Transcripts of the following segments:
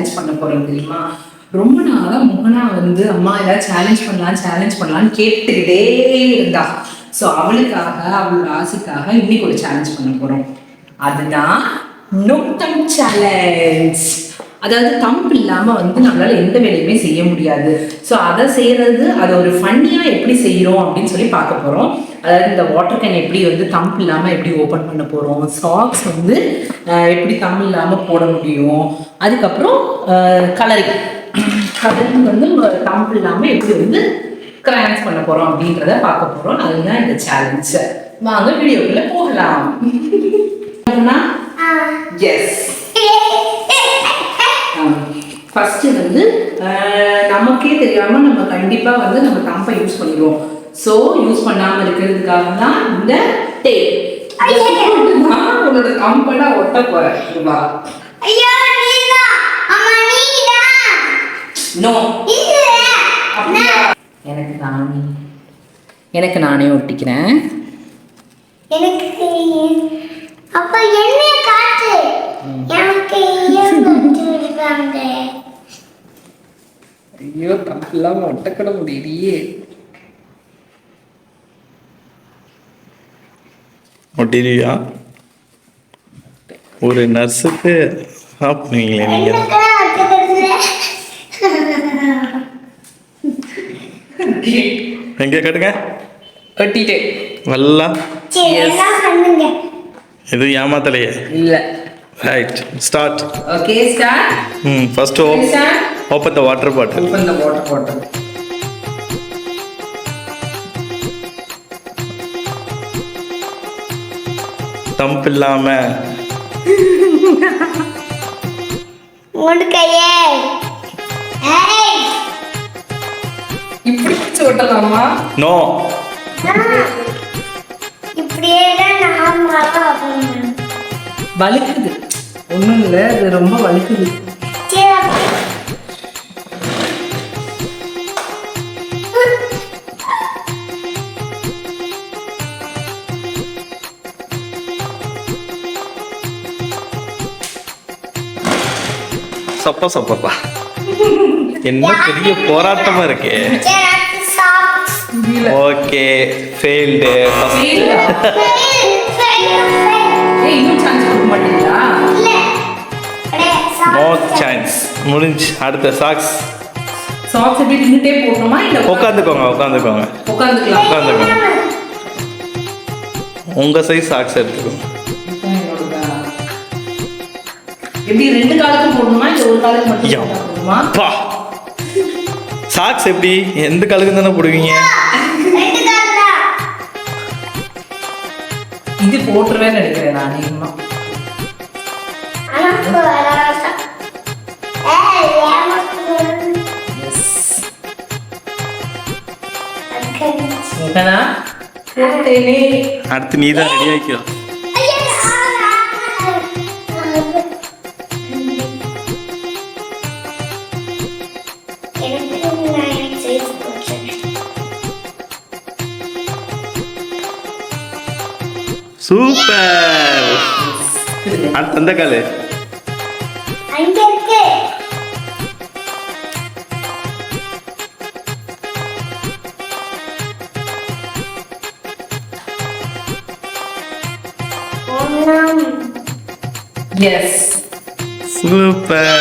Challenge பண்ண போறோம் தெரியுமா? ரொம்ப நாளா முகனா வந்து அம்மா ஏதாவது சேலஞ்ச் பண்ணலாம்னு கேட்டுக்கிட்டே இருந்தா. ஸோ அவளுக்காக அவளோட ஆசைக்காக இன்னைக்கு ஒரு சேலஞ்ச் பண்ண போறோம். அதுதான் நோ தம் சேலஞ்ச். அதாவது தம்பு இல்லாம வந்து நம்மளால எந்த வேலையுமே செய்ய முடியாது. ஸோ அதை செய்யறது அதை ஒரு ஃபன்னியா எப்படி செய்யறோம் அப்படின்னு சொல்லி பார்க்க போறோம். அதாவது இந்த வாட்டர் கேன் எப்படி வந்து தம்பு இல்லாம எப்படி ஓப்பன் பண்ண போறோம், சாக்ஸ் வந்து எப்படி தம்பு இல்லாம போட முடியும், அதுக்கப்புறம் கலரிங் வந்து தம்பு இல்லாம எப்படி வந்து கிரான்ஸ் பண்ண போறோம் அப்படின்றத பார்க்க போறோம். அதுதான் இந்த சேலஞ்ச். வாங்க வீடியோக்குள்ள போகலாம். எஸ், ஃபர்ஸ்ட் வந்து நமக்கே தெரியாம நம்ம கண்டிப்பா வந்து நம்ம தம்பை யூஸ் பண்ணிடுவோம். ஸோ யூஸ் பண்ணாம இருக்கிறதுக்காக தான் இந்த டேப். உன்னோட தம்பை ஒட்ட போறேன். நோ, எனக்கு நானே ஒட்டிக்கிறேன். அப்ப என்ன காட்டு எனக்கு ஏன் ஐயோ தம்பெல்லாம் ஒட்டக்கட முடியலையே. ஒட்டிடுவியா? ஒரு நர்ஸுக்கு பண்ணுவீங்களே நீங்க. எங்க கட்டுங்க கட்டிட்டே நல்லா பண்ணுங்க. எதுவும் ஏமாத்தலையே? இல்ல. Right, start. Okay, start. First open the water bottle. Open the water bottle. தம்பு இல்லாம முடுக்கையே இப்படி வச்சு ஒட்டலாமா? நோ, இப்படியே நான் வலிக்குது. ஒண்ணும் இல்ல, அது ரொம்ப வலிக்குது. சப்பா என்ன பெரிய போராட்டமா இருக்கு. Okay, failed. நோ சான்ஸ், முடிஞ்சு. அடுத்த சாக்ஸ். சாக்ஸ் எப்படி நின்னுட்டே போடணுமா இல்ல உட்காந்துக்கோங்க? உட்காந்துக்கலாம். உங்க சைஸ் சாக்ஸ் எடுத்துக்கோங்க. எப்படி ரெண்டு காலுக்கும் போடணுமா இல்ல ஒரு காலுக்கு மட்டும் போடணுமா? சாக்ஸ் எப்படி எந்த காலுக்கு தானே போடுவீங்க? இது போட்டுருவேன்னு நினைக்கிறேன் நான். அதிகமா அடுத்து நீ தான் ரெடி ஆகிக்கோ. சூப்பர். அடுத்து அந்த காலு. S, super.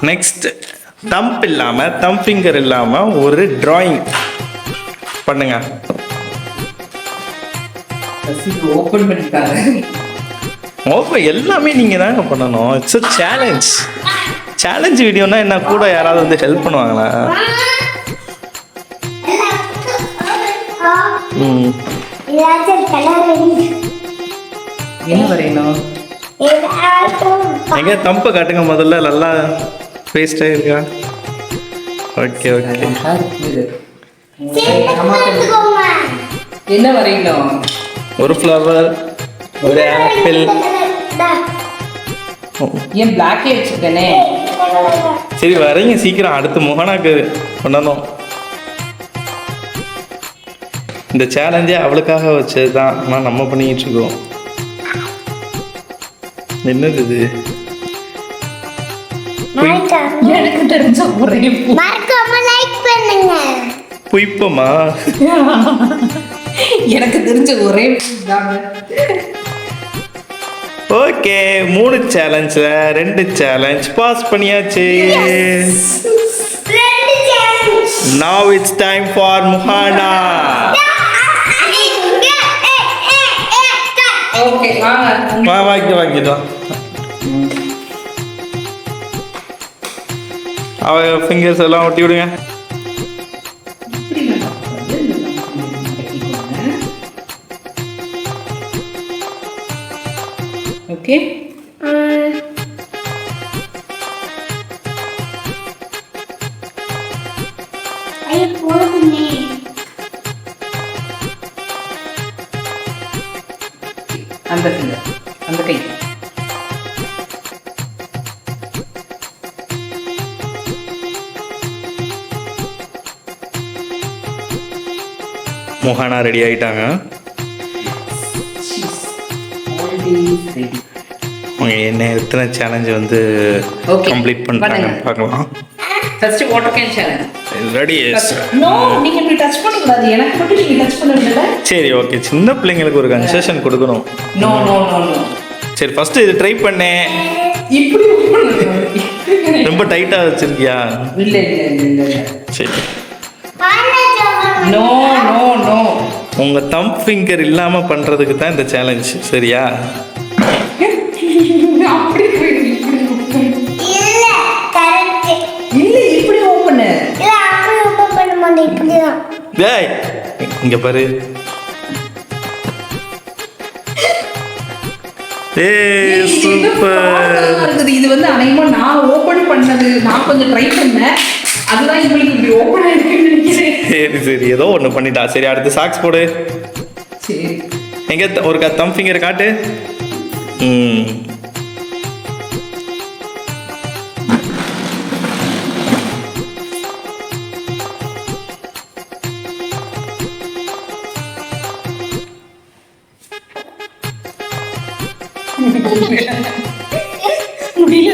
நெக்ஸ்ட், தம்ப் இல்லாம தம் ஃபிங்கர் இல்லாம ஒரு டிராயிங் பண்ணுங்க. ஓபன் பண்ணிட்டாங்க. ஓப்பன் எல்லாமே நீங்க தாங்க பண்ணணும். It's a challenge. சேலஞ்ச் வீடியோனா என்ன, கூட யாராவது வந்து ஹெல்ப் பண்ணுவாங்களா? என்ன வரையணும்? எங்க தம்பை காட்டுங்க முதல்ல. நல்லா பேஸ்ட் ஆயிருக்கா? ஓகே. என்ன வரையணும்? ஒரு ஃப்ளவர், ஒரு ஆப்பிள். ஏன் பிளாக்கே வச்சுக்கனே? சரி வரீங்க சீக்கிரம், அடுத்து மோகனாக்கு பண்ணணும். இந்த சேலஞ்சே அவளுக்காக வச்சது தான், ஆனால் நம்ம பண்ணிக்கிட்டு இருக்கோம். என்னது இது? எனக்கு தெரிஞ்ச ஒரே மறக்காம லைக் பண்ணுங்க. புய்ப்பமா? எனக்கு தெரிஞ்ச ஒரே ஓகே, 3 சேலஞ்சில் 2 சேலஞ்ச் பாஸ் பண்ணியாச்சு. Now it's time for Mohana. Okay வாங்க வாங்கிட்டோம். அவ ஃபிங்கர்ஸ் எல்லாம் ஒட்டி விடுங்க. ஓகே ஐயோ போடுங்க. அந்த finger, அந்த கை. மோகனா ரெடி ஆயிட்டாங்க. அவங்க என்ன எத்தனை சேலஞ்ச் வந்து கம்ப்ளீட் பண்ணிட்டாங்க பார்க்கலாம். First water can challenge. Ready? No, நீங்க இப்படி டச் பண்ண கூடாது. எனக்கு மட்டும் நீங்க டச் பண்ணுவீங்கல? சரி ஓகே, சின்ன பிள்ளைங்களுக்கு ஒரு கன்செஷன் கொடுக்கணும். No no no no. சரி ஃபர்ஸ்ட் இது ட்ரை பண்ணேன். இப்படி ரொம்ப டைட்டா வச்சிருக்கியா? இல்ல இல்ல இல்ல இல்ல. சரி. No no no. உங்க தம் ஃபிங்கர் இல்லாம பண்றதுக்கு தான் இந்த சேலஞ்ச், சரியா? அப்படி இல்ல கரெக்ட். இல்ல இப்படி ஓபன். இல்ல அப்படி ஓபன் பண்ண மாட்டேன், இப்படிதான். டேய் இங்க பாரு. ஏய் சூப்பர். இது வந்து அனைமா நான் ஓபன் பண்ணது, நான் கொஞ்சம் ட்ரை பண்ணேன். அதுதான் உங்களுக்கு இப்படி ஓபன் ஆயிருக்குன்னு நினைக்கிறேன். சரி சரி, ஏதோ ஒன்று பண்ணிட்டா. சரி அடுத்து சாக்ஸ் போடு. சரி எங்க ஒரு தம் ஃபிங்கர் காட்டு. முடியல.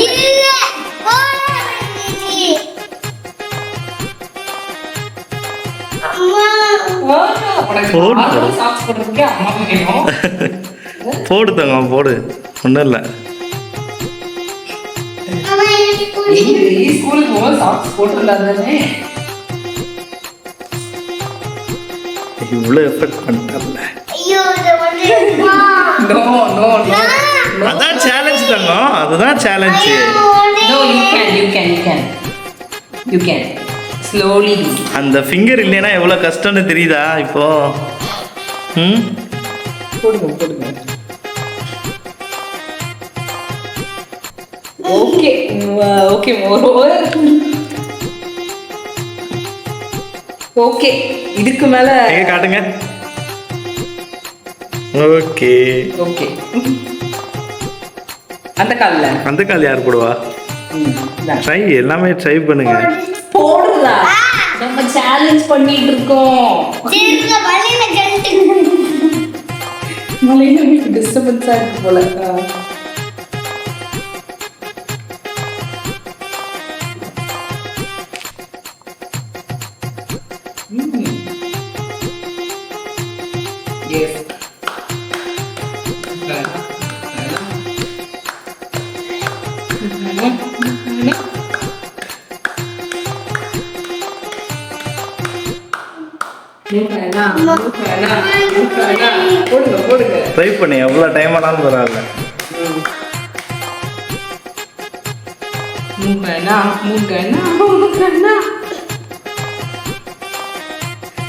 இல்ல போடு தங்கம் போடு, ஒன்றும் இல்லை. ஸ்கூலுக்கு போக சாக்ஸ் போட்டுருந்தாங்க. இவ்வளோ எஃபெக்ட் பண்ணிட்டார்ல. ஐயோ இது வந்து நோ நோ நோ. அதான் சேலஞ்ச் தங்கம், அதுதான் challenge. No, you can. Slowly. அந்த ஃபிங்கர் இல்லைன்னா எவ்வளோ கஷ்டம்னு தெரியுதா இப்போ? போடுங்க. ஓகே ஓகே ஓகே, இதுக்கு மேல எங்க காட்டுங்க. Okay okay. அந்த கால் யார் போடுவா? ட்ரை, எல்லாமே ட்ரை பண்ணுங்க. போடுறதா? நம்ம சேலஞ்ச் பண்ணிட்டு இருக்கோம். சரிங்க வலில கெட்டு. மலையில உங்களுக்கு டிஸ்டர்பன்ஸா இருக்கு போல. Yes. போடுங்க. ட்ரை பண்ணி எவ்வளோ டைம் ஆனாலும் பரவாயில்ல.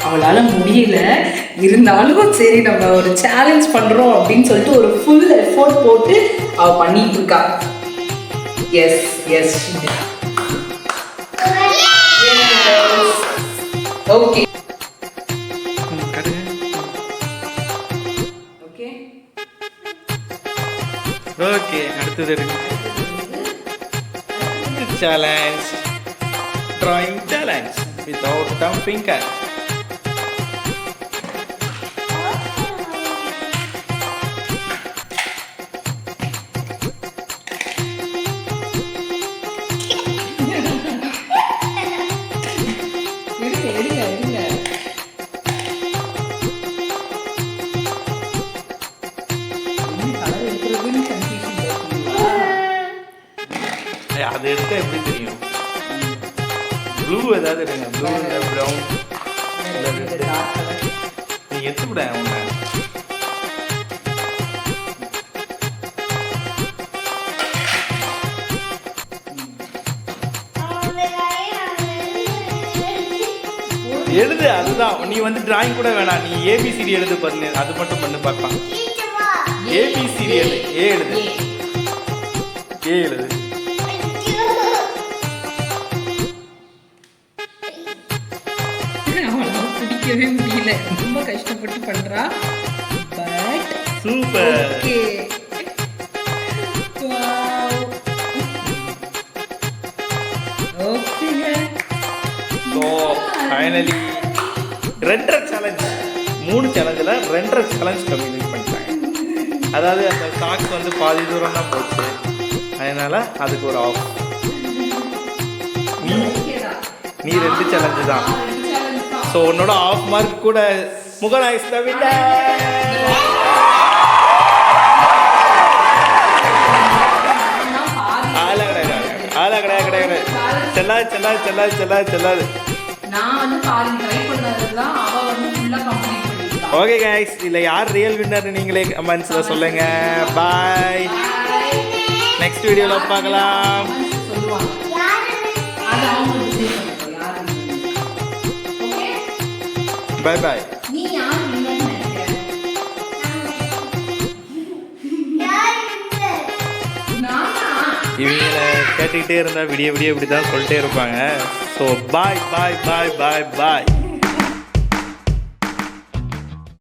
அவளால முடியல, இருந்தாலும் சரி நம்ம ஒரு சேலஞ்ச் பண்றோம் அப்படின்னு சொல்லிட்டு ஒரு ஃபுல் எஃபோர்ட் போட்டு அவ பண்ணிட்டு இருக்கா. Yes yes okay okay okay அடுத்தது எடுங்க. challenge. Drawing challenge without thumb finger. எடுங்க கலர் எடுக்கிறதுன்னு கன்ஃபியூஷன் இருக்குங்களா? அது எடுத்தா எப்படி தெரியும்? ப்ளூ ஏதாவது எடுங்க. ப்ளூ ப்ரௌன் டார்க் கலர் நீ எடுத்துக்கூட உன்னை எழுது. அதுதான் நீ வந்து டிராயிங் கூட வேணாம், நீ ஏபிசிடி எழுது பண்ணு, அது மட்டும் பண்ணு பார்க்கலாம். ஏபிசிடி எழுது. ஏ எழுது. ஏ எழுது. அவளால பிடிக்கவே முடியல, ரொம்ப கஷ்டப்பட்டு பண்றா. But super. ஓகே. ஓகேங்க. So finally 2.5 challenge, 3 சேலஞ்சில் 2.5 challenge complete பண்ணிட்டாங்க. அதாவது அந்த சாக்ஸ் வந்து பாதி தூரம் தான் போச்சு, அதனால அதுக்கு ஒரு ஆஃப். நீ 2 சேலஞ்சு தான். ஸோ உன்னோட ஆஃப் மார்க் கூட முகலாய்ஸ் தான் விட. கிடையாது செல்லாது. நான் வந்து பாதி ட்ரை பண்ணதுதான், அவ வந்து ஃபுல்லா கம்ப்ளீட் பண்ணிட்டா. ஓகே கைஸ், இல்லை யார் ரியல் வின்னர் நீங்களே கமெண்ட்ஸில் சொல்லுங்க. பாய். நெக்ஸ்ட் வீடியோவில் பார்க்கலாம். சொல்லுவாங்க. அது அவங்க டிசைட் பண்ணட்டும் யாரு. ஓகே, பாய் பாய். நீ யார் வின்னர்னு நினைக்கிற? நானா? இவங்களை கேட்டுக்கிட்டே இருந்தால் விடிய இப்படி தான் சொல்லிட்டே இருப்பாங்க. ஸோ பாய் பாய் பாய் பாய் பாய்.